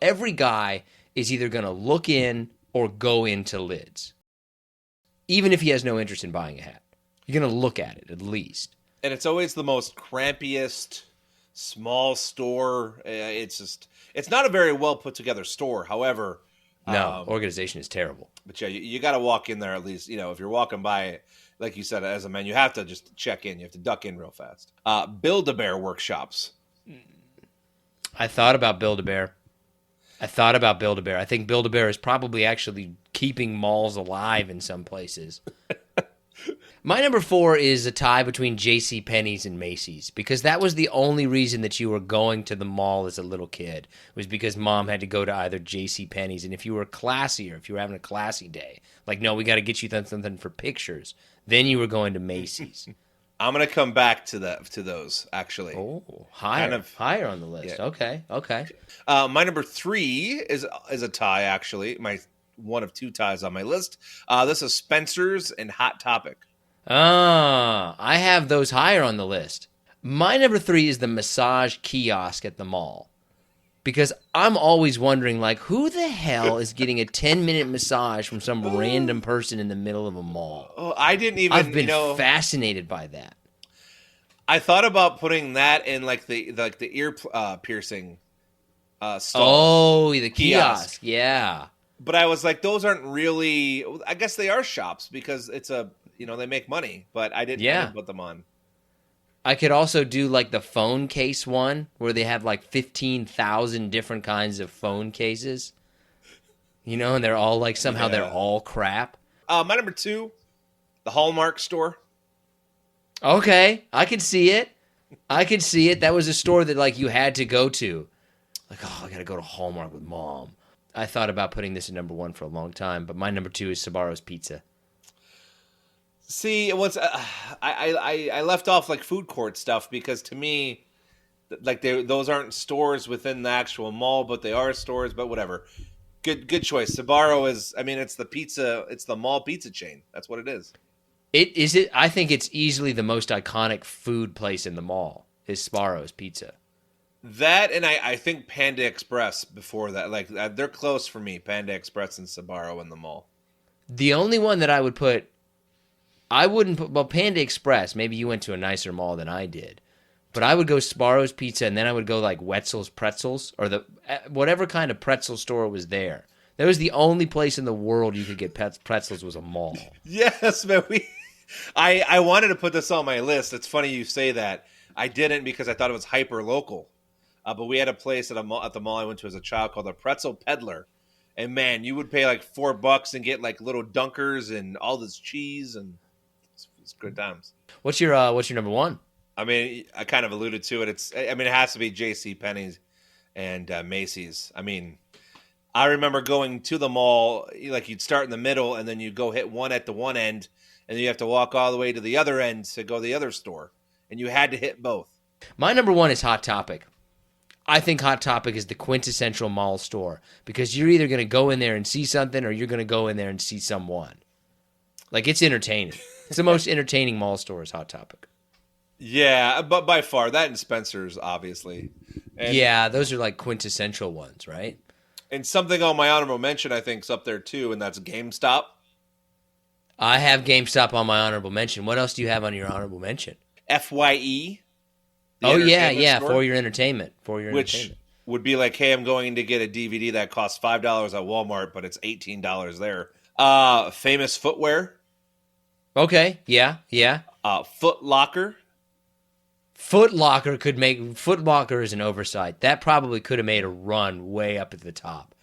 Every guy is either going to look in or go into lids, even if he has no interest in buying a hat. You're going to look at it at least. And it's always the most crampiest, small store. It's not a very well put together store. However, no, organization is terrible. But yeah, you got to walk in there at least. If you're walking by, like you said, as a man, you have to just check in. You have to duck in real fast. Build-A-Bear workshops. I thought about Build-A-Bear. I think Build-A-Bear is probably actually keeping malls alive in some places. My number 4 is a tie between JCPenney's and Macy's, because that was the only reason that you were going to the mall as a little kid, was because mom had to go to either JCPenney's. And if you were classier, if you were having a classy day, like, no, we got to get you something for pictures, then you were going to Macy's. I'm going to come back to those, actually. Oh, higher on the list. Yeah. Okay. My number 3 is a tie, actually. My one of 2 ties on my list. This is Spencer's and Hot Topic. I have those higher on the list. My number 3 is the massage kiosk at the mall. Because I'm always wondering, like, who the hell is getting a 10-minute massage from some random person in the middle of a mall? Oh, I've been fascinated by that. I thought about putting that in like the ear piercing stall. Oh, the kiosk. Yeah. But I was like, those aren't really. I guess they are shops because it's they make money. But I didn't put them on. I could also do like the phone case one where they have like 15,000 different kinds of phone cases. And they're all like somehow they're all crap. My number 2, the Hallmark store. Okay, I can see it. That was a store that like you had to go to. Like, oh, I got to go to Hallmark with mom. I thought about putting this at number 1 for a long time, but my number 2 is Sbarro's Pizza. See, I left off like food court stuff because to me, like those aren't stores within the actual mall, but they are stores. But whatever, good choice. Sbarro is. I mean, it's the pizza. It's the mall pizza chain. That's what it is. It. I think it's easily the most iconic food place in the mall. Is Sbarro's Pizza. That and I think Panda Express before that. Like they're close for me. Panda Express and Sbarro in the mall. The only one that I would put. I wouldn't put, well, Panda Express, maybe you went to a nicer mall than I did, but I would go Sbarro's Pizza, and then I would go like Wetzel's Pretzels, or whatever kind of pretzel store was there. That was the only place in the world you could get pretzels was a mall. Yes, man. I wanted to put this on my list. It's funny you say that. I didn't because I thought it was hyper local. But we had a place at the mall I went to as a child called the Pretzel Peddler. And man, you would pay like $4 and get like little dunkers and all this cheese, and it's good times. What's your number 1? I mean, I kind of alluded to it. It has to be JCPenney's and Macy's. I mean, I remember going to the mall, like you'd start in the middle and then you go hit one at the one end, and then you have to walk all the way to the other end to go to the other store, and you had to hit both. My number 1 is Hot Topic. I think Hot Topic is the quintessential mall store because you're either going to go in there and see something or you're going to go in there and see someone. Like, it's entertaining. It's the most entertaining mall store is Hot Topic. Yeah, but by far, that and Spencer's, obviously. And, yeah, those are like quintessential ones, right? And something on my honorable mention, I think, is up there too, and that's GameStop. I have GameStop on my honorable mention. What else do you have on your honorable mention? FYE. Oh, yeah, store? For your entertainment. Which would be like, hey, I'm going to get a DVD that costs $5 at Walmart, but it's $18 there. Famous Footwear. Okay, yeah. Foot Locker. Foot Locker is an oversight. That probably could have made a run way up at the top.